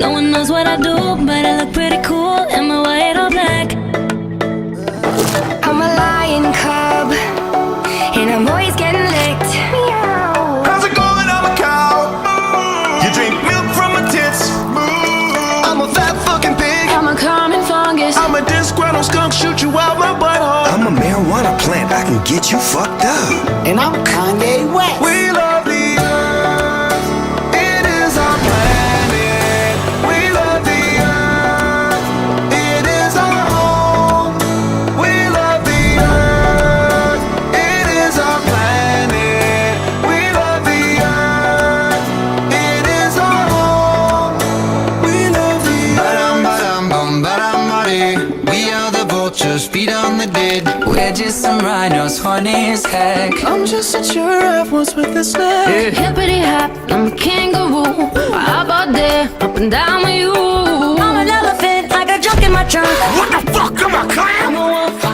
No one knows what I do, but I look pretty cool in my white or black. I'm a lion cub, and I'm always getting licked. How's it going? I'm a cow. You drink milk from my tits. I'm a fat fucking pig. I'm a common fungus. I'm a disgruntled skunk, shoot you out my butthole. I'm a marijuana plant, I can get you fucked up. And I'm Kanye West. We love the earth, it is our planet. We love the earth, it is our home. We love the earth, it is our planet. We love the earth, it is our home. We love the earth. We are the vultures, feed on the dead. We're just some rhinos, funny as heck. I'm just a giraffe once with a snack. Hippity hop, I'm a kangaroo. How about that? Up and down with you. I'm an elephant, I got junk in my trunk. What the fuck am I clown? I'm a wolf,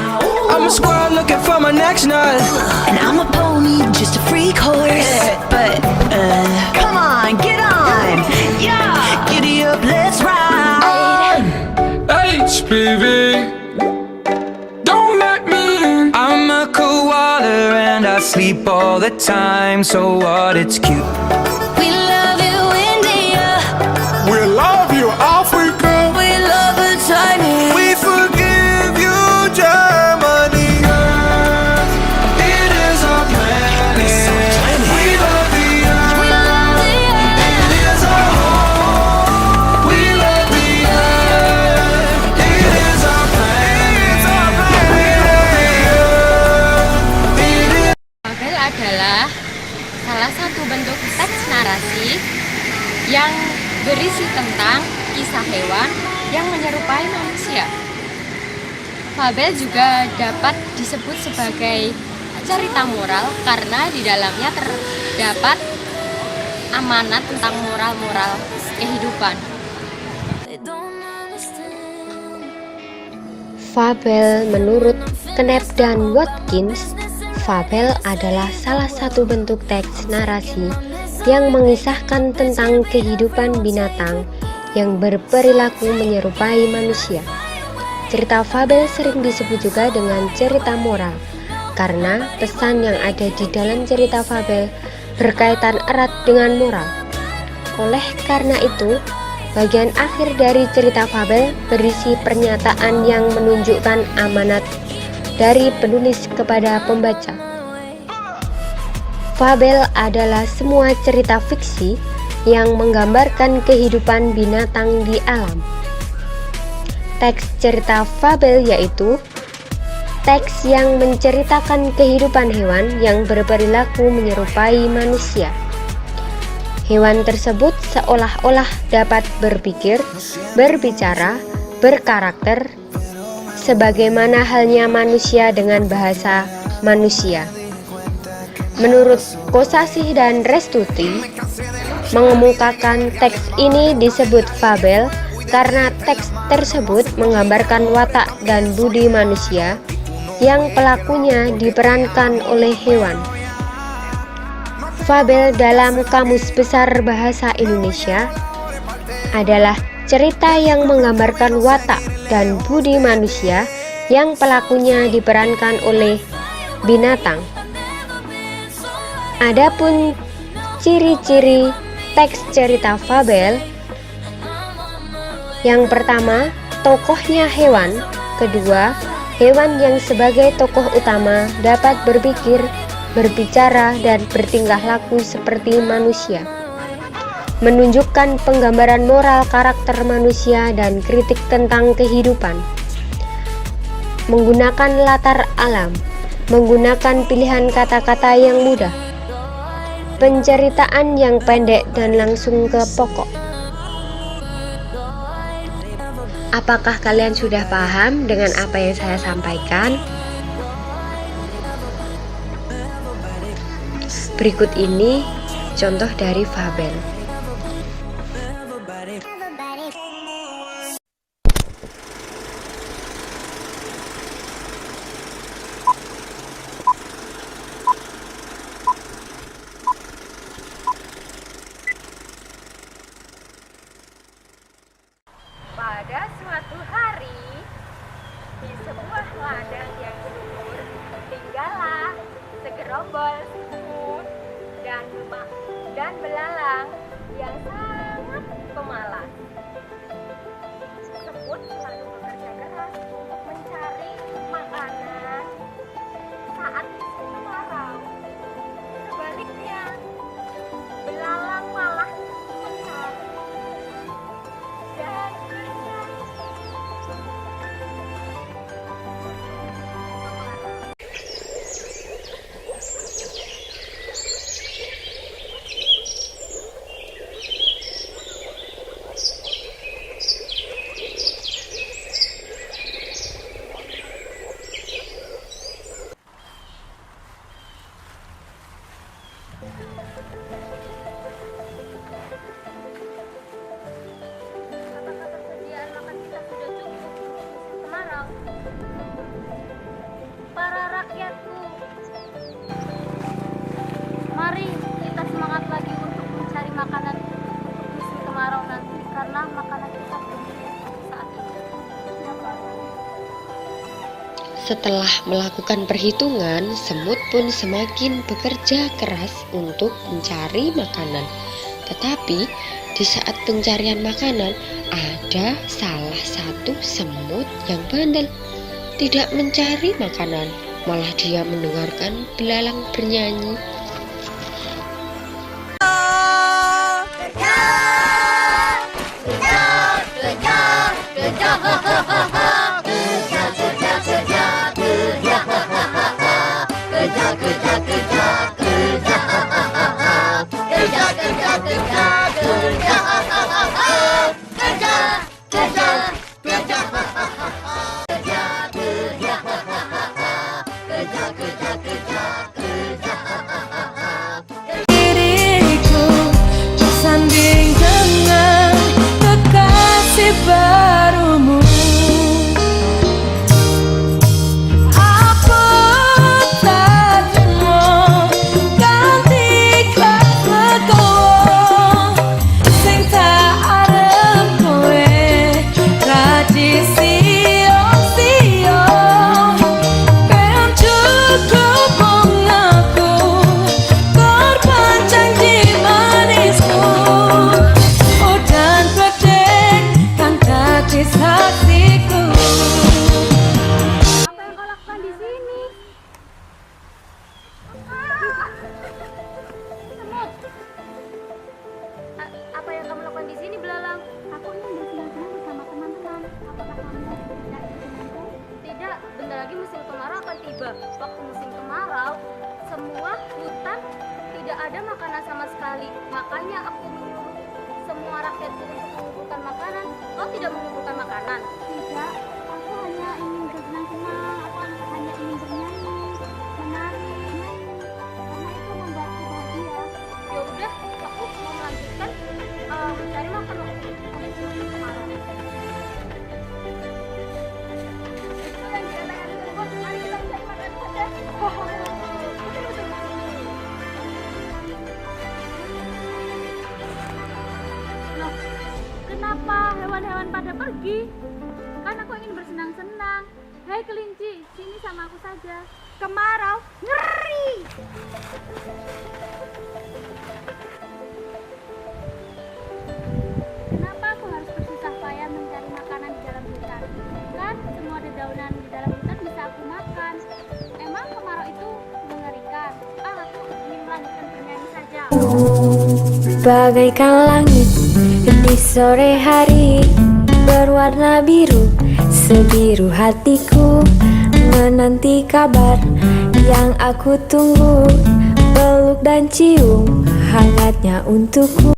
I'm a squirrel looking for my next nut. and I'm a pony, just a freak horse. But, come on, get on. Yeah, Giddy up, let's ride. HPV, don't let me in. I'm a koala and I sleep all the time. So what, it's cute. we love you, India. We love you, Africa. We love you, China. We forgive you, Germany. It is our planet. We love the earth. We love the earth. It is our home. We love the earth. It is our planet. We love the earth. It is. Fabel adalah salah satu bentuk teks narasi yang berisi tentang kisah hewan yang menyerupai manusia. Fabel juga dapat disebut sebagai cerita moral karena di dalamnya terdapat amanat tentang moral-moral kehidupan. Fabel menurut Knapp dan Watkins, fabel adalah salah satu bentuk teks narasi yang mengisahkan tentang kehidupan binatang yang berperilaku menyerupai manusia. Cerita fabel sering disebut juga dengan cerita moral karena pesan yang ada di dalam cerita fabel berkaitan erat dengan moral. Oleh karena itu, bagian akhir dari cerita fabel berisi pernyataan yang menunjukkan amanat dari penulis kepada pembaca. Fabel adalah semua cerita fiksi yang menggambarkan kehidupan binatang di alam. Teks cerita fabel yaitu teks yang menceritakan kehidupan hewan yang berperilaku menyerupai manusia. Hewan tersebut seolah-olah dapat berpikir, berbicara, berkarakter, sebagaimana halnya manusia dengan bahasa manusia. Menurut Kosasih dan Restuti, mengemukakan teks ini disebut fabel karena teks tersebut menggambarkan watak dan budi manusia yang pelakunya diperankan oleh hewan. Fabel dalam Kamus Besar Bahasa Indonesia adalah cerita yang menggambarkan watak dan budi manusia yang pelakunya diperankan oleh binatang. Adapun ciri-ciri teks cerita fabel, yang pertama, tokohnya hewan. Kedua, hewan yang sebagai tokoh utama dapat berpikir, berbicara, dan bertingkah laku seperti manusia, menunjukkan penggambaran moral karakter manusia dan kritik tentang kehidupan. Menggunakan latar alam, menggunakan pilihan kata-kata yang mudah, penceritaan yang pendek dan langsung ke pokok. Apakah kalian sudah paham dengan apa yang saya sampaikan? Berikut ini contoh dari fabel. Pada suatu hari, di sebuah ladang yang subur, tinggallah segerombol semut dan belalang yang sangat pemalas. Semut selalu bekerja keras untuk mencari makanan saat musim kemarau. Sebaliknya, belalang malah mencari dan berenang. Apakah persediaan makan kita sudah cukup untuk musim kemarau? Para rakyatku, mari kita semangat lagi untuk mencari makanan untuk musim kemarau nanti, karena makanan kita belum cukup saat ini. Setelah melakukan perhitungan, semut pun semakin bekerja keras untuk mencari makanan. Tetapi di saat pencarian makanan, ada salah satu semut yang bandel. Tidak mencari makanan, malah dia mendengarkan belalang bernyanyi. Diriku bersanding dengan kekasih barumu. Aku tak mau gantikan legowo sing tak arep kowe radi sio-sio. Pengen cukup mengaku korban janji manismu. Udan bedeng kang dadi saksiku. Apa yang kau lakukan di sini? Semut. Apa yang kamu lakukan di sini, belalang? Aku ingin bersenang-senang bersama teman-teman. Apakah kamu tidak denganku? Tidak, bentar lagi musim kemarau akan tiba. Waktu musim kemarau, semua hutan tidak ada makanan sama sekali. Makanya aku menyuruh semua rakyatku untuk mengumpulkan makanan. Kau tidak mengumpulkan makanan? Tidak, aku hanya ingin bersenang-senang. Aku hanya ingin bernyanyi, menari, karena itu membuatku bahagia. Ya udah, aku mau melanjutkan mencari makan waktu musim kemarau. Itu yang dikatakan Cirebon, mari kita mencari makan saja. Loh, kenapa hewan-hewan pada pergi? Kan aku ingin bersenang-senang. Hei kelinci, sini sama aku saja. Kemarau, ngeri! Kenapa aku harus bersusah payah mencari makanan di dalam hutan? Kan semua dedaunan di dalam hutan bisa aku makan. Emang kemarau itu mengerikan? Aku ingin melanjutkan bernyanyi saja. Bagaikan langit di sore hari, berwarna biru, sebiru hatiku menanti kabar yang aku tunggu, peluk dan cium hangatnya untukku.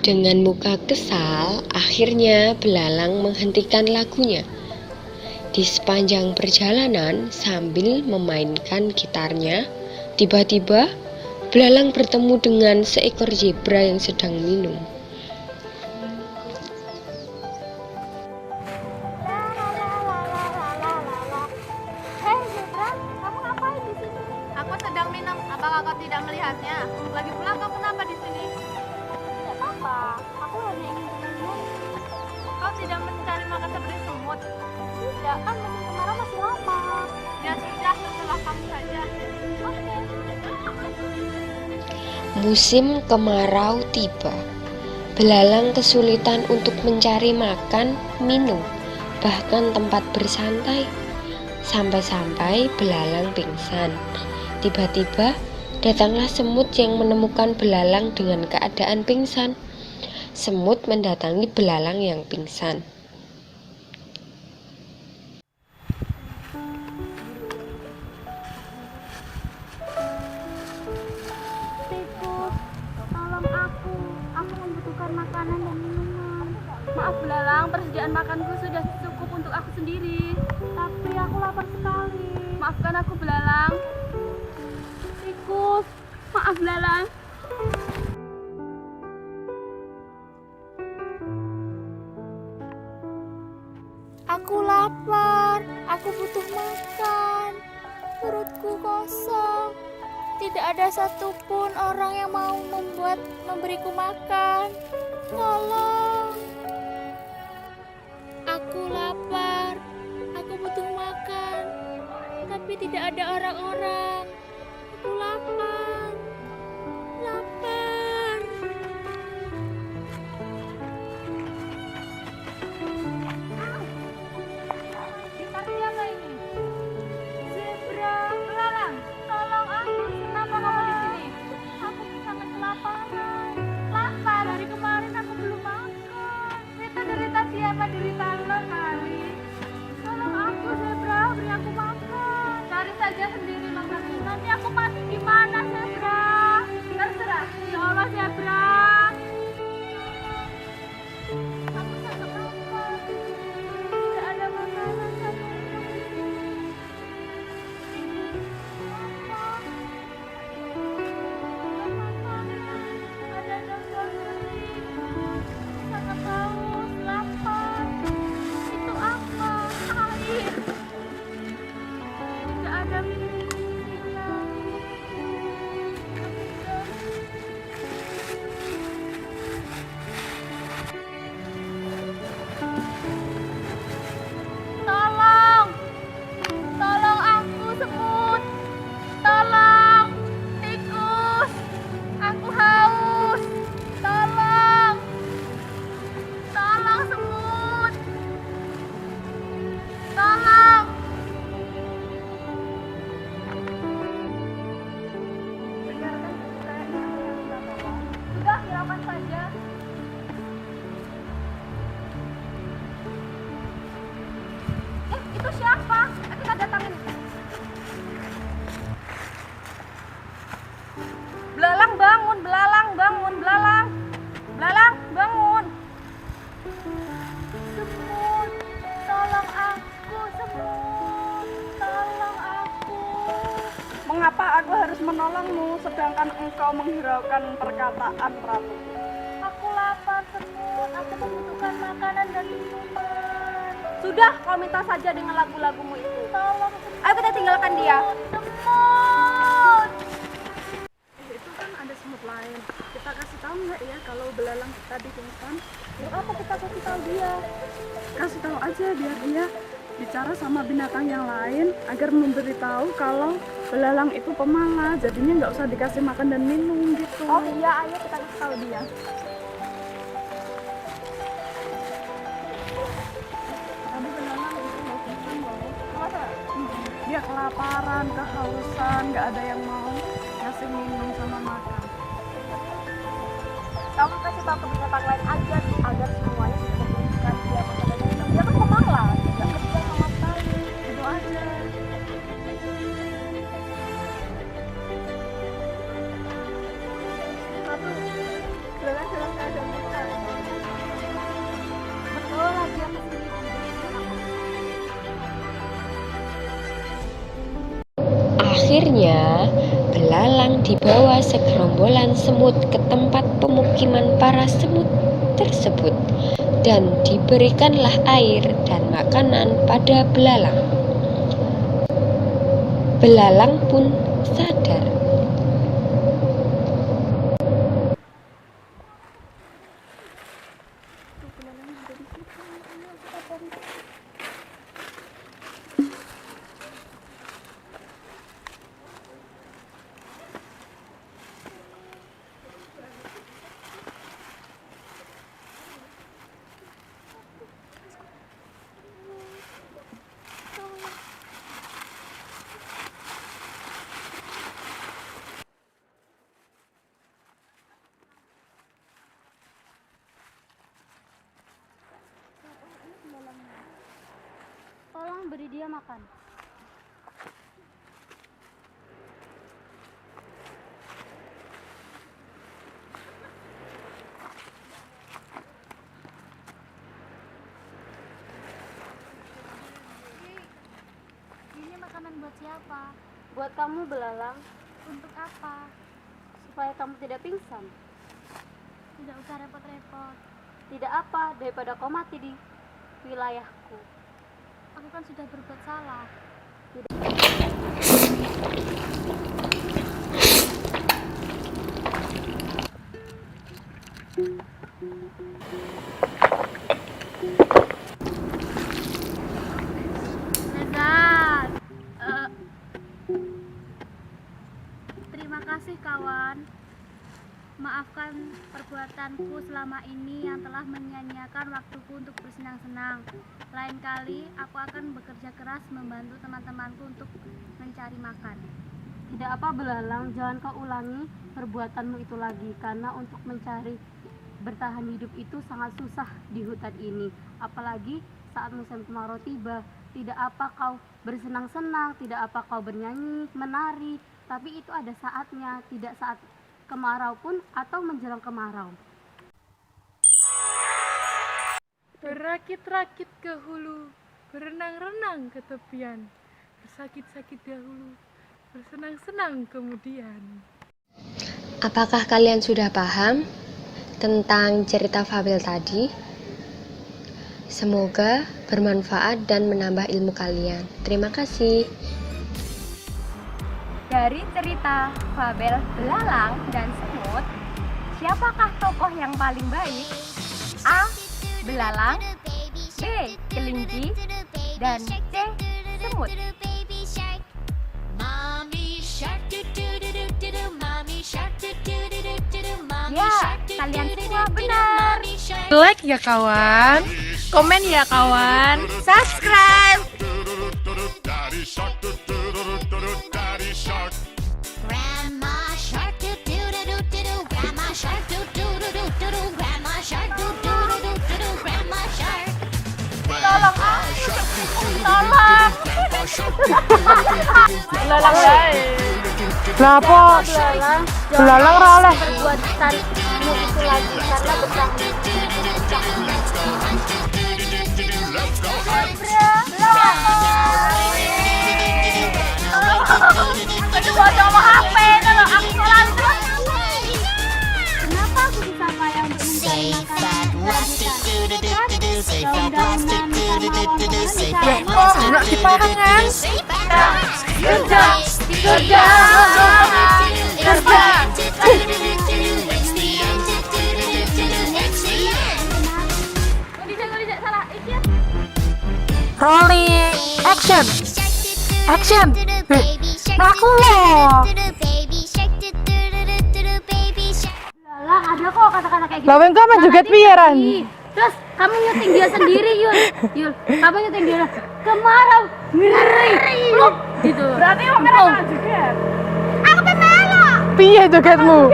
Dengan muka kesal, akhirnya belalang menghentikan lagunya. Di sepanjang perjalanan, sambil memainkan gitarnya, tiba-tiba belalang bertemu dengan seekor zebra yang sedang minum. Hei zebra, kamu ngapain di sini? Aku sedang minum. Apakah kau tidak melihatnya? Lagi pula kau kenapa di sini? Tidak apa-apa. Aku hanya ingin bernyanyi. Kau tidak mencari makan seperti semut? Tidak, kan musim kemarau masih lama. Ya sudah, terserah kamu saja. Oke. Musim kemarau tiba. Belalang kesulitan untuk mencari makan, minum, bahkan tempat bersantai. Sampai-sampai belalang pingsan. Tiba-tiba datanglah semut yang menemukan belalang dengan keadaan pingsan. Semut mendatangi belalang yang pingsan. Tikus, tolong aku. Aku membutuhkan makanan dan minuman. Maaf belalang, persediaan makanku sudah cukup untuk aku sendiri. Tapi aku lapar sekali. Maafkan aku belalang. Tikus, maaf belalang. Aku lapar, aku butuh makan. Perutku kosong. Tidak ada satupun orang yang mau memberiku makan. Tolong. Aku lapar, aku butuh makan. Tapi tidak ada orang-orang. Aku lapar. Lapar. Gitar siapa ini? Zebra, belalang, tolong aku. Kenapa kamu di sini? Aku sangat kelaparan. Lapar, dari kemarin aku belum makan. Itu derita siapa? Derita lo kali. Tolong aku, Zebra, beri aku makan. Cari saja sendiri makannya. Nanti aku mati gimana, Zebra? Terserah. Ya Allah, Zebra. Aku sangat lapar. Tidak ada makanan sama sekali. Ada dokter kering, sangat haus, lapar. Itu apa? Air. Tidak ada minumnya. Tolong, tolong aku semut. Tolong, tikus. Aku haus. Tolong, tolong semut. Tolong. Sudah, hiraukan saja. Itu siapa? Kita datangin. Belalang bangun, belalang bangun, belalang. Belalang bangun. Semut, tolong aku, semut. Tolong aku. Mengapa aku harus menolongmu sedangkan engkau menghiraukan perkataan Ratu? Aku lapar, semut. Aku membutuhkan makanan dan minuman. Sudah, kau minta saja dengan lagu-lagumu itu. Tolong, semut. Ayo kita tinggalkan dia. Semut. Itu kan ada semut lain. Kita kasih tahu nggak ya kalau belalang tadi pingsan? Apa kita kasih tahu dia? Kasih tahu aja biar dia bicara sama binatang yang lain agar memberitahu kalau belalang itu pemalas. Jadinya nggak usah dikasih makan dan minum gitu. Oh iya, ayo kita kasih tahu dia. Tadi belalang itu mau pingsan loh. Dia kelaparan, kehausan, nggak ada yang mau ngasih minum sama makan. Kamu kasih tahu ke binatang lain aja agar semuanya bisa memberikan dia makan dan minum. Dia kan pemalas, nggak kerja sama sekali. Itu aja. Satu, belalang dalam keadaan pingsan. Betul lagi aku sendiri. Akhirnya, belalang dibawa segerombolan semut ke tempat pemukiman para semut tersebut dan diberikanlah air dan makanan pada belalang. Belalang pun sadar. dia makan. Ini makanan buat siapa? Buat kamu, Belalang. Untuk apa? Supaya kamu tidak pingsan. Tidak usah repot-repot. Tidak apa, daripada kau mati di wilayahku. Aku kan sudah berbuat salah. Lezat. Terima kasih kawan. Maafkan perbuatanku selama ini yang telah menyia-nyiakan waktuku untuk bersenang-senang. Lain kali aku akan bekerja keras membantu teman-temanku untuk mencari makan. Tidak apa Belalang, jangan kau ulangi perbuatanmu itu lagi, karena untuk mencari bertahan hidup itu sangat susah di hutan ini. Apalagi saat musim kemarau tiba. Tidak apa kau bersenang-senang, tidak apa kau bernyanyi, menari, tapi itu ada saatnya, tidak saat kemarau pun atau menjelang kemarau. Berakit-rakit ke hulu, berenang-renang ke tepian, bersakit-sakit dahulu, bersenang-senang kemudian. Apakah kalian sudah paham tentang cerita fabel tadi? Semoga bermanfaat dan menambah ilmu kalian. Terima kasih. Dari cerita fabel Belalang dan Semut, siapakah tokoh yang paling baik? A. Belalang, B. Kelinci, dan C. Semut. Ya, kalian semua benar. Like ya kawan, komen ya kawan, subscribe. Grandma shark doo doo doo doo doo. Grandma shark doo doo doo doo doo. Grandma shark doo doo doo doo doo. Grandma shark. Tolong aku, tolong. Belalang baik. Kenapa? Belalang oleh Perbuatanmu itu lagi karena bertanggung Kenapa aku disapa yang mencari enak di parangan. Kerja. Rolling action. Aku loh. Belalang, ada kok kata-kata kayak gitu. Lawan kamu juga piyeran. Terus kamu nyuting dia sendiri, Yul. Kamu nyuting dia kemarau ngeri. Loh, gitu. Berarti kamu mereka juga. Aku pemelo. Piye jogetmu?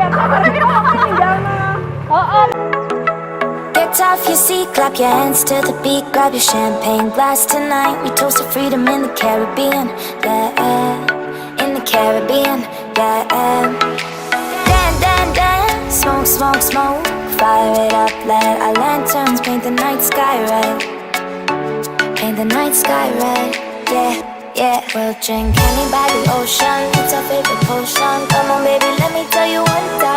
Get off your seat, clap your hands to the beat, grab your champagne glass tonight. We toast to freedom in the Caribbean, yeah, in the Caribbean, yeah. Dance, smoke, fire it up, let our lanterns paint the night sky red, yeah. We'll drink honey by the ocean, it's our favorite potion. Come on, baby, let me tell you one time.